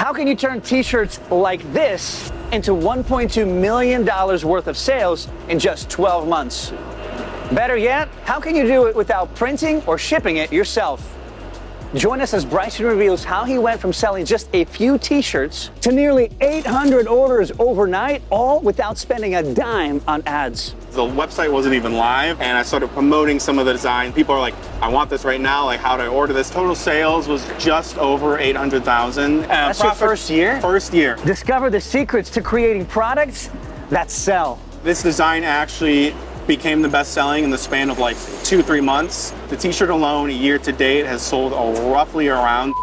How can you turn t-shirts like this into $1.2 million worth of sales in just 12 months? Better yet, how can you do it without printing or shipping it yourself? Join us as Bryson reveals how he went from selling just a few t-shirts to nearly 800 orders overnight, all without spending a dime on ads. The website wasn't even live, and I started promoting some of the design. People are like, I want this right now, like how do I order this? Total sales was just over 800,000. That's your first year? First year. Discover the secrets to creating products that sell. This design actually became the best selling in the span of like 2-3 months. The t-shirt alone, year to date, has sold roughly around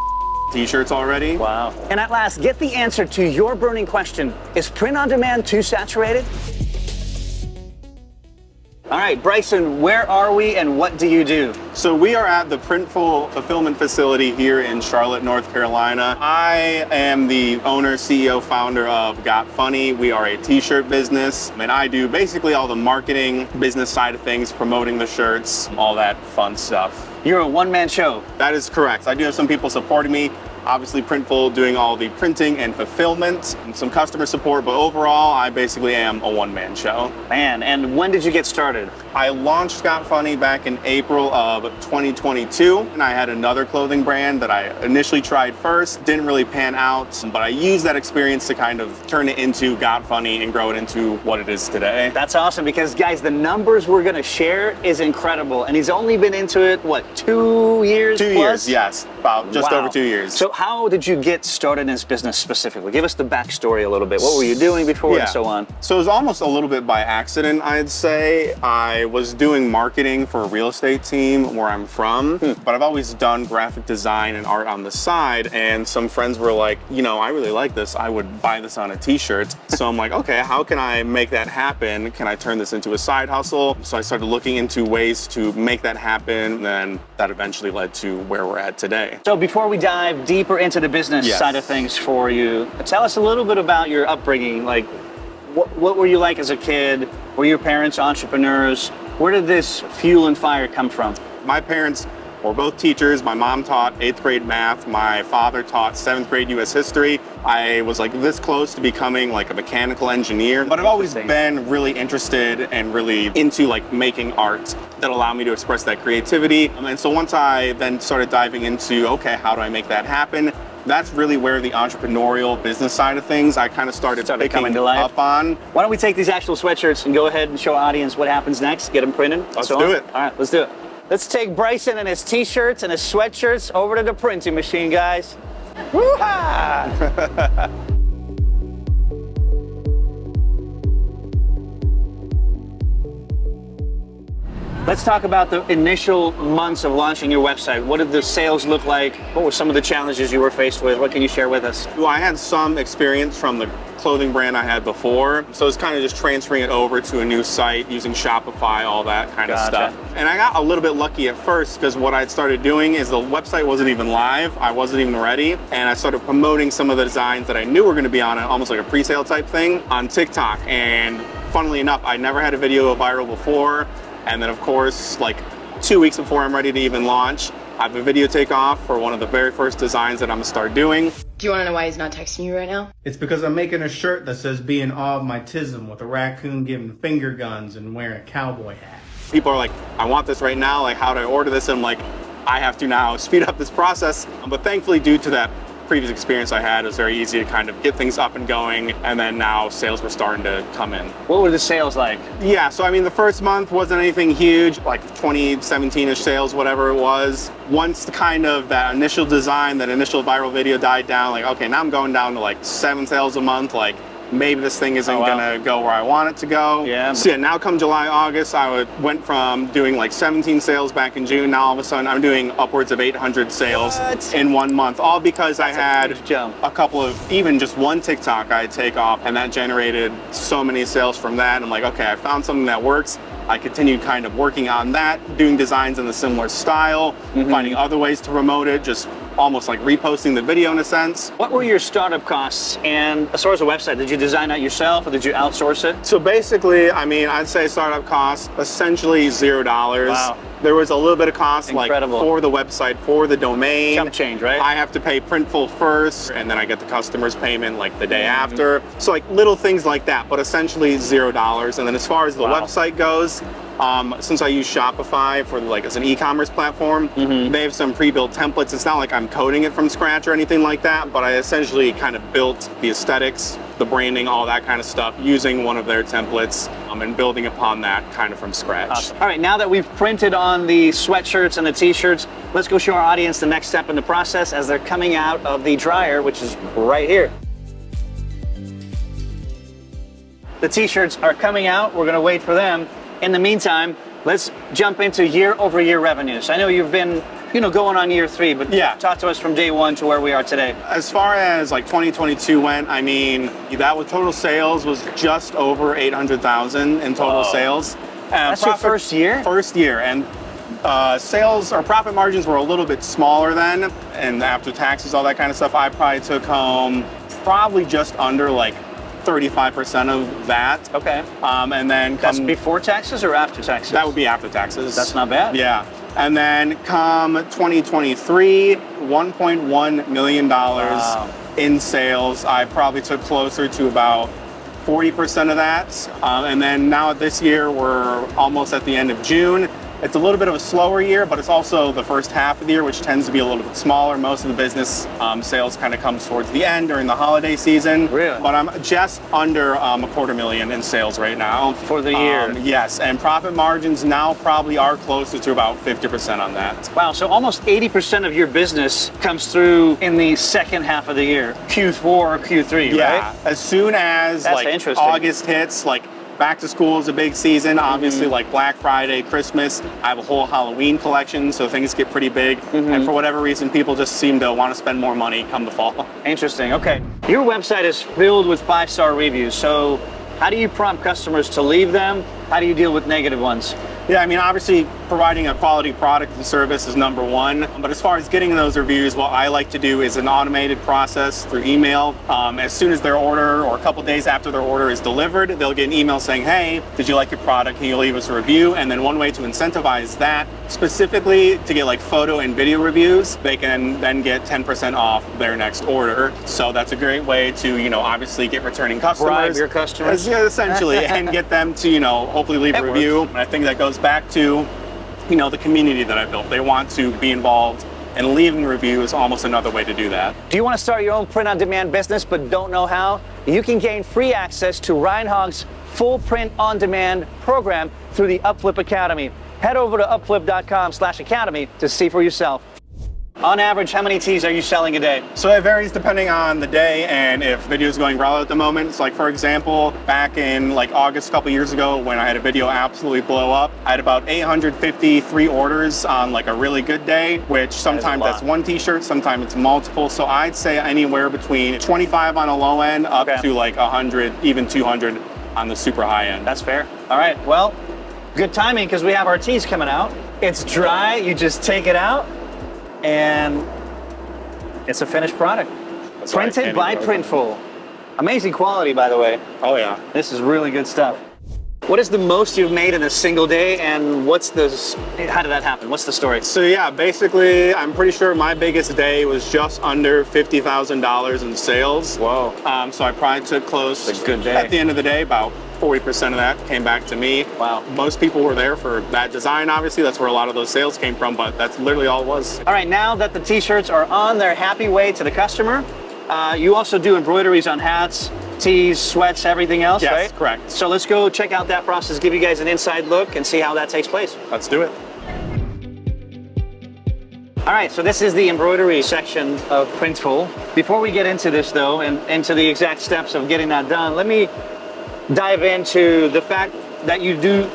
t-shirts already. Wow. And at last, get the answer to your burning question. Is print on demand too saturated? All right, Bryson, where are we and what do you do? So we are at the Printful fulfillment facility here in Charlotte, North Carolina. I am the owner, CEO, founder of Got Funny. We are a t-shirt business, and I do basically all the marketing, business side of things, promoting the shirts, all that fun stuff. You're a one-man show. That is correct. I do have some people supporting me. Obviously Printful doing all the printing and fulfillment and some customer support, but overall I basically am a one-man show. Man, and when did you get started? I launched Got Funny back in April of 2022, and I had another clothing brand that I initially tried first, didn't really pan out, but I used that experience to kind of turn it into Got Funny and grow it into what it is today. That's awesome because guys, the numbers we're gonna share is incredible, and he's only been into it, what, 2 years? 2 years, yes, about just over 2 years. So how did you get started in this business specifically? Give us the backstory a little bit. What were you doing before and so on? So it was almost a little bit by accident, I'd say. I was doing marketing for a real estate team where I'm from, but I've always done graphic design and art on the side, and some friends were like, you know, I really like this. I would buy this on a t-shirt. So I'm like, okay, how can I make that happen? Can I turn this into a side hustle? So I started looking into ways to make that happen, and then that eventually led to where we're at today. So before we dive deeper into the business side of things for you, tell us a little bit about your upbringing. Like, what were you like as a kid? Were your parents entrepreneurs? Where did this fuel and fire come from? My parents were both teachers. My mom taught 8th grade math. My father taught 7th grade US history. I was like this close to becoming like a mechanical engineer, but I've always been really interested and really into like making art that allowed me to express that creativity. And so once I then started diving into, okay, how do I make that happen? That's really where the entrepreneurial business side of things I kind of started picking up on. Why don't we take these actual sweatshirts and go ahead and show our audience what happens next, get them printed. Let's do it. All right, let's do it. Let's take Bryson and his t-shirts and his sweatshirts over to the printing machine, guys. Woo-ha! Let's talk about the initial months of launching your website. What did the sales look like? What were some of the challenges you were faced with? What can you share with us? Well, I had some experience from the clothing brand I had before, so it's kind of just transferring it over to a new site using Shopify, all that kind of stuff. And I got a little bit lucky at first because what I'd started doing is the website wasn't even live, I wasn't even ready, and I started promoting some of the designs that I knew were going to be on it, almost like a pre-sale type thing, on TikTok. And funnily enough, I never had a video go viral before. And then of course, like 2 weeks before I'm ready to even launch, I have a video take off for one of the very first designs that I'm gonna start doing. Do you wanna know why he's not texting you right now? It's because I'm making a shirt that says be in awe of my tism with a raccoon giving finger guns and wearing a cowboy hat. People are like, I want this right now, like how do I order this? And I'm like, I have to now speed up this process. But thankfully, due to that previous experience I had, it was very easy to kind of get things up and going, and then now sales were starting to come in. What were the sales like? Yeah, so I mean the first month wasn't anything huge, like 2017-ish sales, whatever it was. Once the kind of that initial design, that initial viral video died down, like okay, now I'm going down to like 7 sales a month, like maybe this thing isn't gonna go where I want it to go. Yeah. So yeah, now come July, August, went from doing like 17 sales back in June, now all of a sudden I'm doing upwards of 800 sales in 1 month, all because I had a couple of, even just one TikTok I'd take off, and that generated so many sales from that. I'm like, okay, I found something that works. I continued kind of working on that, doing designs in a similar style, finding other ways to promote it, just almost like reposting the video in a sense. What were your startup costs? And as far as the website, did you design that yourself or did you outsource it? So basically, I mean, I'd say startup costs essentially $0. Wow. there was a little bit of cost Incredible. like for the website, for the domain. Chump change, right? I have to pay Printful first, and then I get the customer's payment like the day after. So like little things like that, but essentially $0. And then as far as the website goes, since I use Shopify for like as an e-commerce platform, they have some pre-built templates. It's not like I'm coding it from scratch or anything like that, but I essentially kind of built the aesthetics, the branding, all that kind of stuff using one of their templates and building upon that kind of from scratch. Awesome. All right, now that we've printed on the sweatshirts and the t-shirts, let's go show our audience the next step in the process as they're coming out of the dryer, which is right here. The t-shirts are coming out. We're gonna wait for them. In the meantime, let's jump into year-over-year revenues. I know you've been, going on year 3, but talk to us from day 1 to where we are today. As far as like 2022 went, I mean, that with total sales was just over 800,000 in total sales. That's your first year? First year, and sales or profit margins were a little bit smaller then, and after taxes, all that kind of stuff, I probably took home probably just under like 35% of that. Okay. And then That's before taxes or after taxes? That would be after taxes. That's not bad. Yeah. And then come 2023, $1.1 million in sales. I probably took closer to about 40% of that. And then now this year, we're almost at the end of June. It's a little bit of a slower year, but it's also the first half of the year, which tends to be a little bit smaller. Most of the business sales kind of comes towards the end during the holiday season. Really? But I'm just under $250,000 in sales right now. For the year? Yes, and profit margins now probably are closer to about 50% on that. Wow, so almost 80% of your business comes through in the second half of the year, Q4 or Q3, Yeah, right? as soon as That's like interesting. August hits, like back to school is a big season, obviously like Black Friday, Christmas. I have a whole Halloween collection, so things get pretty big. And for whatever reason, people just seem to want to spend more money come the fall. Interesting, okay. Your website is filled with 5-star reviews, so how do you prompt customers to leave them? How do you deal with negative ones? Yeah, I mean, obviously providing a quality product and service is number one. But as far as getting those reviews, what I like to do is an automated process through email. As soon as their order or a couple days after their order is delivered, they'll get an email saying, hey, did you like your product? Can you leave us a review? And then one way to incentivize that, specifically to get like photo and video reviews, they can then get 10% off their next order. So that's a great way to, obviously get returning customers. Bribe your customers. Yeah, essentially, and get them to, hopefully leave a review. And I think that goes back to, the community that I built. They want to be involved, and leaving a review is almost another way to do that. Do you want to start your own print-on-demand business but don't know how? You can gain free access to Ryan Hogg's full print-on-demand program through the UpFlip Academy. Head over to upflip.com/academy to see for yourself. On average, how many tees are you selling a day? So it varies depending on the day and if video is going well at the moment. So like for example, back in like August a couple years ago when I had a video absolutely blow up, I had about 853 orders on like a really good day, which sometimes that's one t-shirt, sometimes it's multiple. So I'd say anywhere between 25 on a low end up to like 100, even 200 on the super high end. That's fair. All right, well, good timing because we have our tees coming out. It's dry, you just take it out, and it's a finished product. That's Printed by Printful. Amazing quality, by the way. Oh yeah. This is really good stuff. What is the most you've made in a single day, and how did that happen? What's the story? So yeah, basically, I'm pretty sure my biggest day was just under $50,000 in sales. Whoa. So I probably took close, It's a good day. At the end of the day, about 40% of that came back to me. Wow. Most people were there for that design, obviously. That's where a lot of those sales came from, but that's literally all it was. All right, now that the t-shirts are on their happy way to the customer, you also do embroideries on hats, tees, sweats, everything else, Yes, right? correct. So let's go check out that process, give you guys an inside look and see how that takes place. Let's do it. All right, so this is the embroidery section of Printful. Before we get into this though, and into the exact steps of getting that done, let me dive into the fact that you do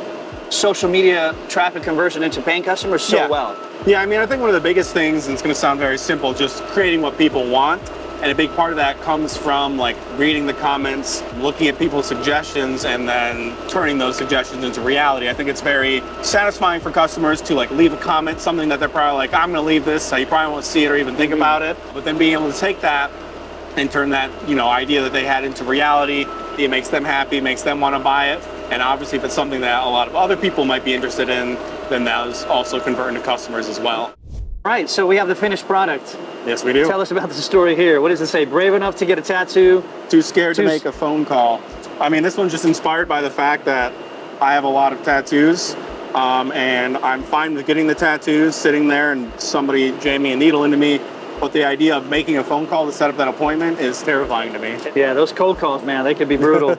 social media traffic conversion into paying customers so well. Yeah, I mean, I think one of the biggest things, and it's going to sound very simple, just creating what people want. And a big part of that comes from like reading the comments, looking at people's suggestions, and then turning those suggestions into reality. I think it's very satisfying for customers to like leave a comment, something that they're probably like, I'm going to leave this, so you probably won't see it or even think about it. But then being able to take that and turn that, idea that they had into reality, it makes them happy, makes them want to buy it. And obviously if it's something that a lot of other people might be interested in, then those also convert into customers as well. All right, so we have the finished product. Yes, we do. Tell us about the story here. What does it say? Brave enough to get a tattoo? Too scared to make a phone call. I mean, this one's just inspired by the fact that I have a lot of tattoos, and I'm fine with getting the tattoos, sitting there and somebody jamming a needle into me. But the idea of making a phone call to set up that appointment is terrifying to me. Yeah, those cold calls, man, they could be brutal.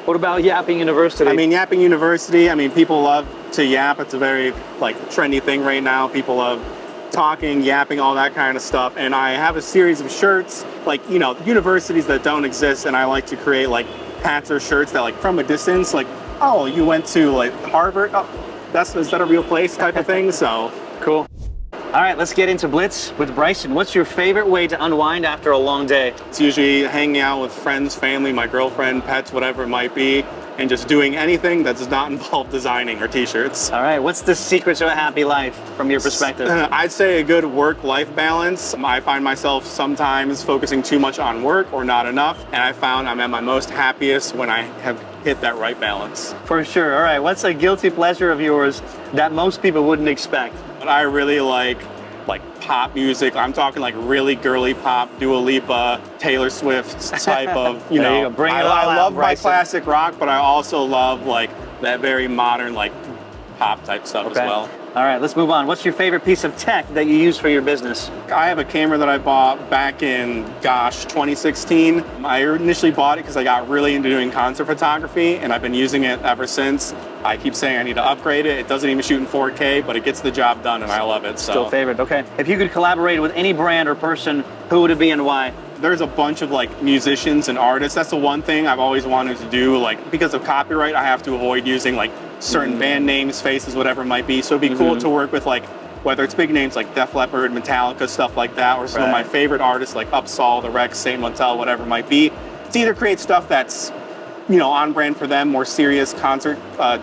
What about Yapping University? I mean, Yapping University, I mean, people love to yap. It's a very, like, trendy thing right now. People love talking, yapping, all that kind of stuff. And I have a series of shirts, like, you know, universities that don't exist, and I like to create, like, hats or shirts that, like, from a distance, like, oh, you went to, like, Harvard? Oh, is that a real place type of thing? So, cool. All right, let's get into Blitz with Bryson. What's your favorite way to unwind after a long day? It's usually hanging out with friends, family, my girlfriend, pets, whatever it might be, and just doing anything that does not involve designing or t-shirts. All right, what's the secret to a happy life from your perspective? I'd say a good work-life balance. I find myself sometimes focusing too much on work or not enough, and I found I'm at my most happiest when I have hit that right balance. For sure. All right, what's a guilty pleasure of yours that most people wouldn't expect? But I really like pop music. I'm talking like really girly pop, Dua Lipa, Taylor Swift type of, you know. I love my classic rock, but I also love like that very modern like pop type stuff as well. All right, let's move on. What's your favorite piece of tech that you use for your business? I have a camera that I bought back in, 2016. I initially bought it because I got really into doing concert photography, and I've been using it ever since. I keep saying I need to upgrade it. It doesn't even shoot in 4K, but it gets the job done, and I love it. So. Still favorite, okay. If you could collaborate with any brand or person, who would it be and why? There's a bunch of like musicians and artists. That's the one thing I've always wanted to do. Like, because of copyright, I have to avoid using like certain band names, faces, whatever it might be. So it'd be cool to work with like, whether it's big names like Def Leppard, Metallica, stuff like that, or some of my favorite artists like Upsall, The Rex, Saint Motel, whatever it might be. To either create stuff that's, you know, on brand for them, more serious concert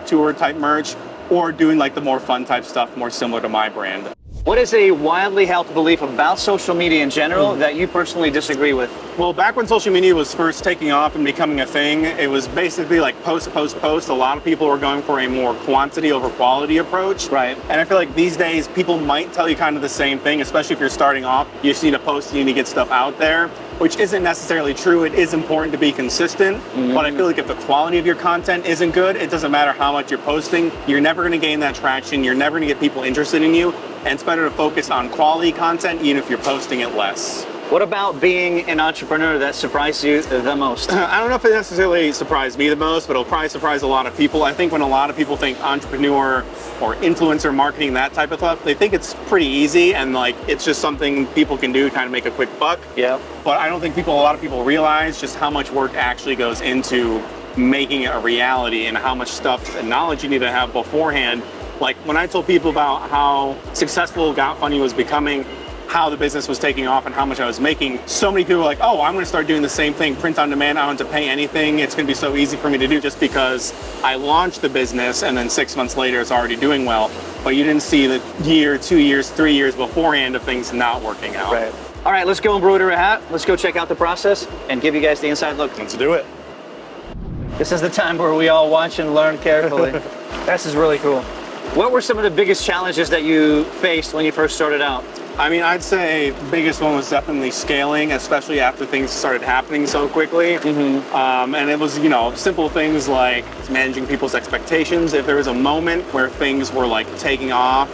tour type merch, or doing like the more fun type stuff, more similar to my brand. What is a widely held belief about social media in general that you personally disagree with? Well, back when social media was first taking off and becoming a thing, it was basically like post, post, post. A lot of people were going for a more quantity over quality approach. Right. And I feel like these days people might tell you kind of the same thing, especially if you're starting off. You just need to post, you need to get stuff out there, which isn't necessarily true. It is important to be consistent, but I feel like if the quality of your content isn't good, it doesn't matter how much you're posting. You're never going to gain that traction. You're never going to get people interested in you. And it's better to focus on quality content, even if you're posting it less. What about being an entrepreneur that surprised you the most? I don't know if it necessarily surprised me the most, but it'll probably surprise a lot of people. I think when a lot of people think entrepreneur or influencer marketing, that type of stuff, they think it's pretty easy and like it's just something people can do to kind of make a quick buck. Yeah. But I don't think a lot of people realize just how much work actually goes into making it a reality and how much stuff and knowledge you need to have beforehand. Like when I told people about how successful Got Funny was becoming, how the business was taking off and how much I was making, so many people were like, oh, I'm going to start doing the same thing, print on demand, I don't have to pay anything, it's going to be so easy for me to do, just because I launched the business and then 6 months later it's already doing well. But you didn't see the year, 2 years, 3 years beforehand of things not working out. Right. All right, let's go embroider a hat. Let's go check out the process and give you guys the inside look. Let's do it. This is the time where we all watch and learn carefully. This is really cool. What were some of the biggest challenges that you faced when you first started out? I mean, I'd say the biggest one was definitely scaling, especially after things started happening so quickly. And it was, you know, simple things like managing people's expectations. If there was a moment where things were like taking off,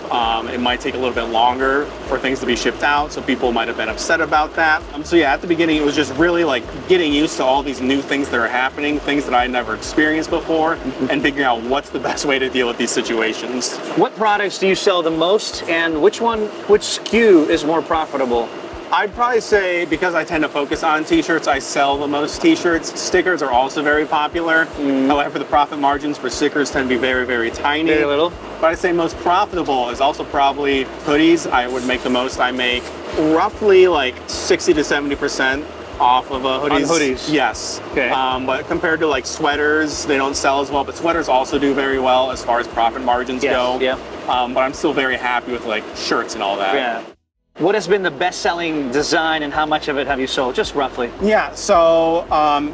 it might take a little bit longer for things to be shipped out, so people might have been upset about that. So yeah, at the beginning, it was just really like getting used to all these new things that are happening, things that I had never experienced before, and figuring out what's the best way to deal with these situations. What products do you sell the most, and which SKU is more profitable? I'd probably say, because I tend to focus on t-shirts, I sell the most t-shirts. Stickers are also very popular. However, the profit margins for stickers tend to be very, very tiny. Very little. But I'd say most profitable is also probably hoodies. I would make the most. I make roughly like 60 to 70% off of hoodies. On hoodies? Yes. Okay. But compared to like sweaters, they don't sell as well, but sweaters also do very well as far as profit margins go. Yeah. But I'm still very happy with like shirts and all that. Yeah. What has been the best-selling design and how much of it have you sold, just roughly? Yeah, so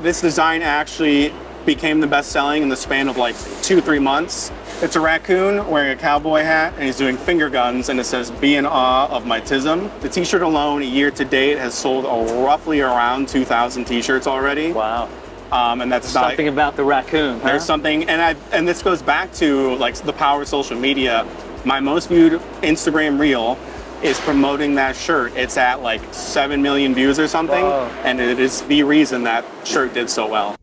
this design actually became the best selling in the span of like 2-3 months. It's a raccoon wearing a cowboy hat, and he's doing finger guns, and it says, "Be in awe of my tism." The t-shirt alone, year to date, has sold roughly around 2,000 t-shirts already. Wow. And that's Something about the raccoon, huh? There's something, and this goes back to like the power of social media. My most viewed Instagram reel is promoting that shirt. It's at like 7 million views or something. Whoa. And it is the reason that shirt did so well.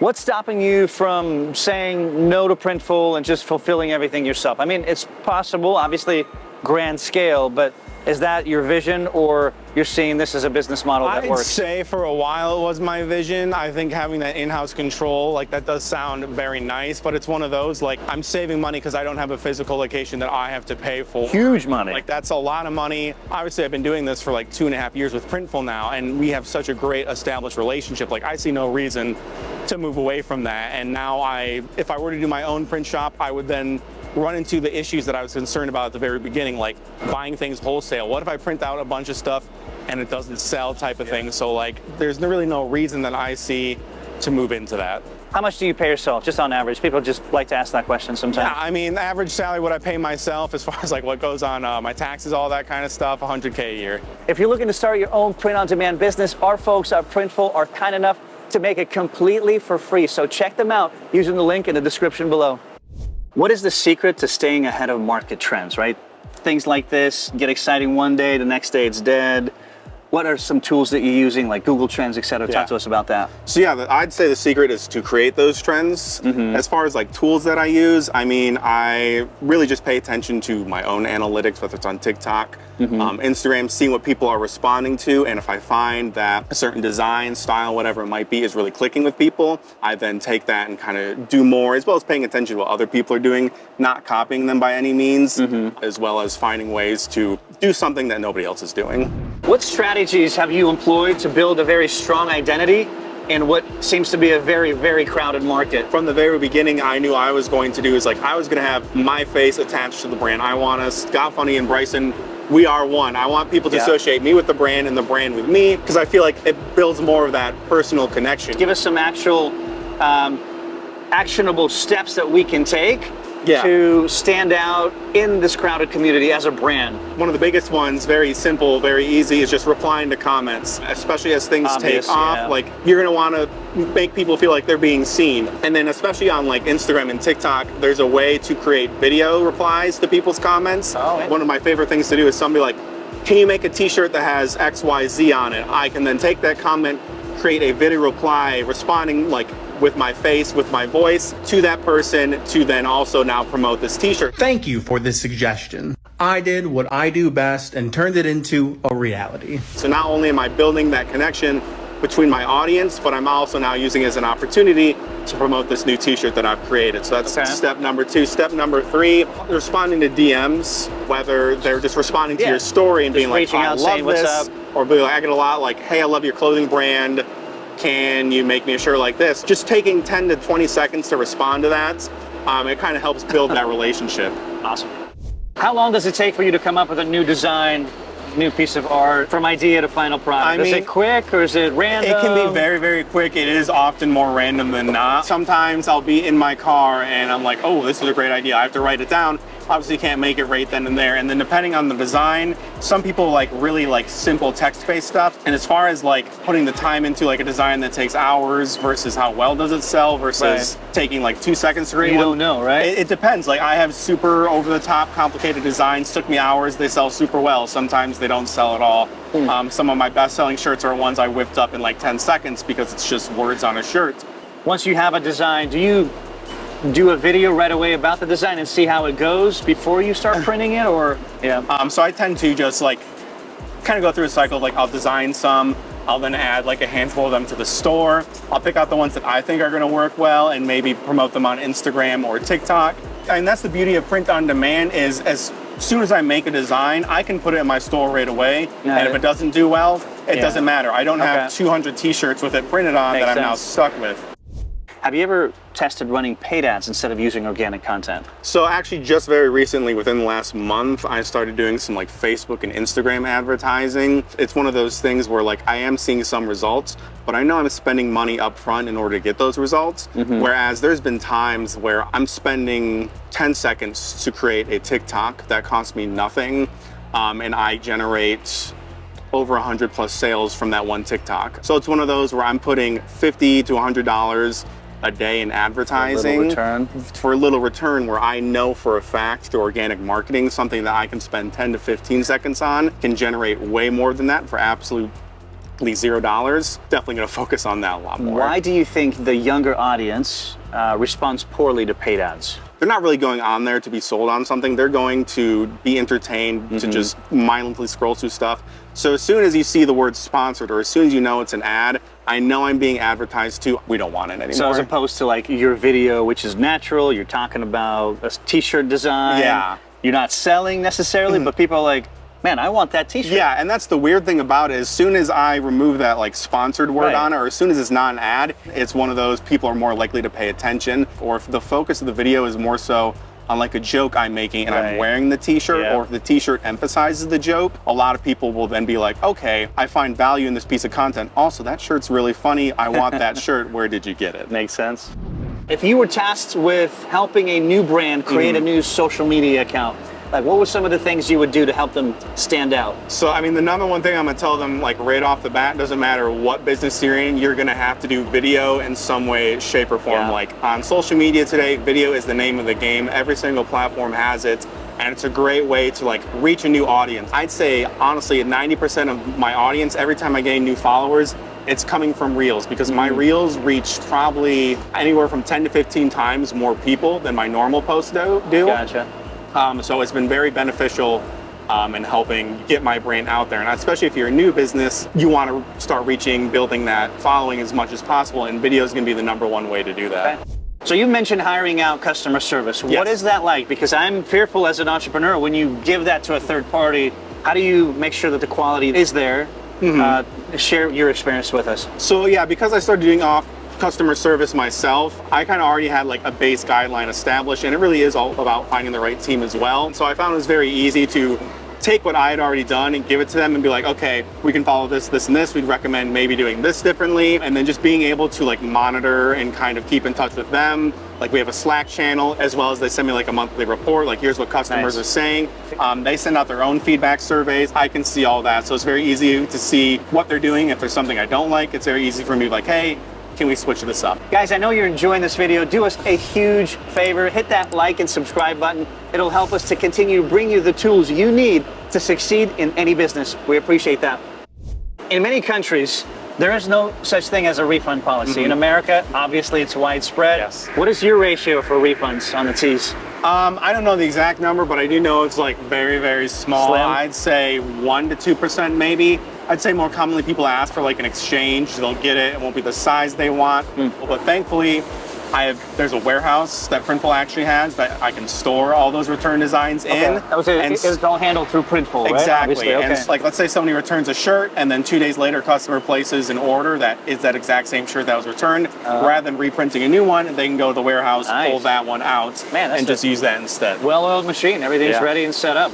What's stopping you from saying no to Printful and just fulfilling everything yourself? I mean, it's possible, obviously, grand scale, but is that your vision, or you're seeing this as a business model that works? I'd say for a while it was my vision. I think having that in-house control, like that does sound very nice, but it's one of those, like I'm saving money because I don't have a physical location that I have to pay for. Huge money. Like that's a lot of money. Obviously I've been doing this for like 2.5 years with Printful now, and we have such a great established relationship. Like I see no reason to move away from that. And now if I were to do my own print shop, I would then run into the issues that I was concerned about at the very beginning, like buying things wholesale. What if I print out a bunch of stuff and it doesn't sell type of thing? So like, there's really no reason that I see to move into that. How much do you pay yourself, just on average? People just like to ask that question sometimes. Yeah, I mean, the average salary, what I pay myself as far as like what goes on my taxes, all that kind of stuff, $100K a year. If you're looking to start your own print-on-demand business, our folks at Printful are kind enough to make it completely for free. So check them out using the link in the description below. What is the secret to staying ahead of market trends, right? Things like this get exciting one day, the next day it's dead. What are some tools that you're using, like Google Trends, et cetera? Talk to us about that. So yeah, I'd say the secret is to create those trends. As far as like tools that I use, I mean, I really just pay attention to my own analytics, whether it's on TikTok, Instagram, seeing what people are responding to. And if I find that a certain design, style, whatever it might be, is really clicking with people, I then take that and kind of do more, as well as paying attention to what other people are doing, not copying them by any means, as well as finding ways to do something that nobody else is doing. What strategies have you employed to build a very strong identity in what seems to be a very, very crowded market? From the very beginning, I knew I was going to do is like, I was going to have my face attached to the brand. I want us, Got Funny and Bryson, we are one. I want people to associate me with the brand and the brand with me, because I feel like it builds more of that personal connection. Give us some actual actionable steps that we can take to stand out in this crowded community as a brand. One of the biggest ones, very simple, very easy, is just replying to comments, especially as things take off. Like, you're gonna wanna make people feel like they're being seen. And then especially on like Instagram and TikTok, there's a way to create video replies to people's comments. One of my favorite things to do is somebody like, can you make a t-shirt that has XYZ on it? I can then take that comment, create a video reply responding like with my face, with my voice to that person, to then also now promote this t-shirt. Thank you for this suggestion. I did what I do best and turned it into a reality. So not only am I building that connection between my audience, but I'm also now using it as an opportunity to promote this new t-shirt that I've created. So that's step number 2. Step number 3, responding to DMs, whether they're just responding to your story and being like, oh, I love this, or be like, I get a lot like, hey, I love your clothing brand. Can you make me a shirt like this? Just taking 10 to 20 seconds to respond to that, it kind of helps build that relationship. Awesome. How long does it take for you to come up with a new design, new piece of art, from idea to final product? Is it quick or is it random? It can be very, very quick. It is often more random than not. Sometimes I'll be in my car and I'm like, oh, this is a great idea. I have to write it down. Obviously can't make it right then and there. And then depending on the design, some people like really like simple text-based stuff. And as far as like putting the time into like a design that takes hours versus how well does it sell versus taking like 2 seconds to create You don't know, right? It depends. Like I have super over-the-top complicated designs, took me hours, they sell super well. Sometimes they don't sell at all. Some of my best-selling shirts are ones I whipped up in like 10 seconds because it's just words on a shirt. Once you have a design, do you do a video right away about the design and see how it goes before you start printing it, or? So I tend to just like kind of go through a cycle of like I'll design some, I'll then add like a handful of them to the store. I'll pick out the ones that I think are gonna work well and maybe promote them on Instagram or TikTok. And that's the beauty of print on demand, is as soon as I make a design, I can put it in my store right away. And if it doesn't do well, it doesn't matter. I don't have 200 t-shirts with it printed on that I'm now stuck with. Have you ever tested running paid ads instead of using organic content? So actually just very recently, within the last month, I started doing some like Facebook and Instagram advertising. It's one of those things where like I am seeing some results, but I know I'm spending money up front in order to get those results. Whereas there's been times where I'm spending 10 seconds to create a TikTok that costs me nothing, and I generate over 100 plus sales from that one TikTok. So it's one of those where I'm putting $50 to $100 a day in advertising for a little return, where I know for a fact through organic marketing, something that I can spend 10 to 15 seconds on can generate way more than that for absolutely $0. Definitely gonna focus on that a lot more. Why do you think the younger audience responds poorly to paid ads? They're not really going on there to be sold on something. They're going to be entertained, to just mindlessly scroll through stuff. So as soon as you see the word sponsored, or as soon as you know it's an ad, I know I'm being advertised to. We don't want it anymore. So as opposed to like your video, which is natural, you're talking about a t-shirt design. Yeah. You're not selling necessarily, but people are like, man, I want that t-shirt. Yeah, and that's the weird thing about it. As soon as I remove that like sponsored word on it, or as soon as it's not an ad, it's one of those people are more likely to pay attention. Or if the focus of the video is more so on like a joke I'm making and I'm wearing the t-shirt, or if the t-shirt emphasizes the joke, a lot of people will then be like, okay, I find value in this piece of content. Also, that shirt's really funny. I want that shirt. Where did you get it? Makes sense. If you were tasked with helping a new brand create a new social media account, like what were some of the things you would do to help them stand out? So, I mean, the number one thing I'm gonna tell them, like right off the bat, doesn't matter what business you're in, you're gonna have to do video in some way, shape, or form. Like on social media today, video is the name of the game. Every single platform has it, and it's a great way to like reach a new audience. I'd say, honestly, 90% of my audience, every time I gain new followers, it's coming from Reels, because my Reels reach probably anywhere from 10 to 15 times more people than my normal posts do. Gotcha. So it's been very beneficial in helping get my brand out there. And especially if you're a new business, you want to start reaching, building that following as much as possible, and video is going to be the #1 way to do that. Okay. So you mentioned hiring out customer service. What is that like? Because I'm fearful as an entrepreneur, when you give that to a third party, how do you make sure that the quality is there? Share your experience with us. So yeah, because I started doing customer service myself, I kind of already had like a base guideline established, and it really is all about finding the right team as well. So I found it was very easy to take what I had already done and give it to them and be like, okay, we can follow this, this, and this. We'd recommend maybe doing this differently. And then just being able to like monitor and kind of keep in touch with them. Like we have a Slack channel, as well as they send me like a monthly report, like here's what customers are saying. They send out their own feedback surveys. I can see all that. So it's very easy to see what they're doing. If there's something I don't like, it's very easy for me to be like, hey, can we switch this up? Guys, I know you're enjoying this video. Do us a huge favor. Hit that like and subscribe button. It'll help us to continue to bring you the tools you need to succeed in any business. We appreciate that. In many countries, there is no such thing as a refund policy. In America, obviously it's widespread. What is your ratio for refunds on the tees? I don't know the exact number, but I do know it's like very, very small. Slim? I'd say 1 to 2% maybe. I'd say more commonly people ask for like an exchange. They'll get it. It won't be the size they want. But thankfully, there's a warehouse that Printful actually has that I can store all those return designs in. It's all handled through Printful, right? Exactly. And like, let's say somebody returns a shirt, and then 2 days later, customer places an order that is that exact same shirt that was returned. Rather than reprinting a new one, they can go to the warehouse, pull that one out, and just use that instead. Well-oiled machine. Everything's ready and set up.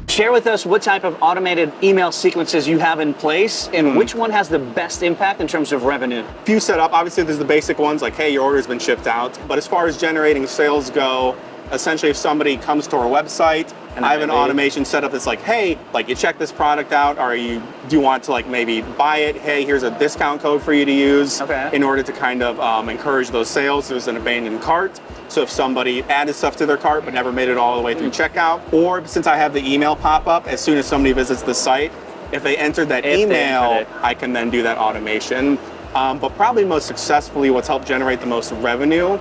Share with us what type of automated email sequences you have in place, and which one has the best impact in terms of revenue. Few set up, obviously there's the basic ones like, hey, your order's been shipped out. But as far as generating sales go, essentially if somebody comes to our website, I have an automation set up that's like, hey, like you check this product out, or do you want to like maybe buy it? Hey, here's a discount code for you to use in order to kind of encourage those sales. There's an abandoned cart. So if somebody added stuff to their cart but never made it all the way through checkout, or since I have the email pop up, as soon as somebody visits the site, if they entered that email, I can then do that automation. But probably most successfully, what's helped generate the most revenue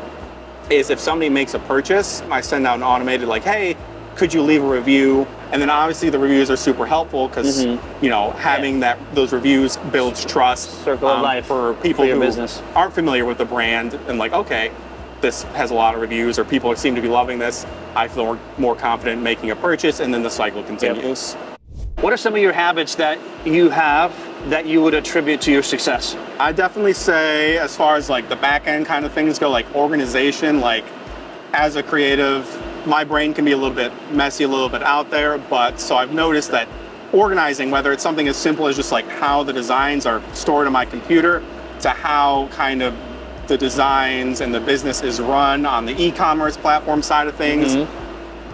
is if somebody makes a purchase, I send out an automated like, hey, could you leave a review? And then obviously the reviews are super helpful because you know, having those reviews builds trust. Circle of life for people who business aren't familiar with the brand and like, okay, this has a lot of reviews, or people seem to be loving this. I feel more confident making a purchase, and then the cycle continues. What are some of your habits that you have that you would attribute to your success? I definitely say, as far as like the back end kind of things go, like organization, like as a creative, my brain can be a little bit messy, a little bit out there, but so I've noticed that organizing, whether it's something as simple as just like how the designs are stored on my computer to how kind of the designs and the business is run on the e-commerce platform side of things,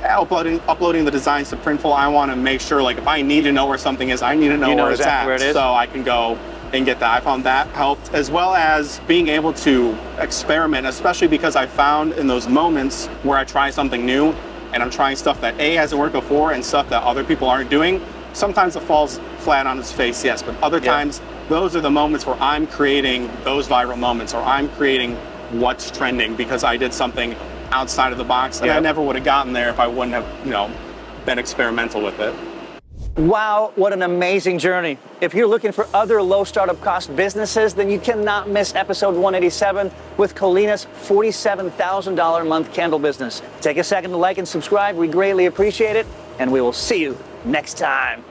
uploading the designs to Printful, I want to make sure, like, if I need to know where something is, I need to know where exactly it's at, so I can go and get that. I found that helped, as well as being able to experiment, especially because I found in those moments where I try something new and I'm trying stuff that A, hasn't worked before and stuff that other people aren't doing, sometimes it falls flat on its face, yes, but other times those are the moments where I'm creating those viral moments, or I'm creating what's trending because I did something outside of the box, and I never would have gotten there if I wouldn't have, been experimental with it. Wow, what an amazing journey. If you're looking for other low startup cost businesses, then you cannot miss episode 187 with Colina's $47,000 a month candle business. Take a second to like and subscribe. We greatly appreciate it, and we will see you next time.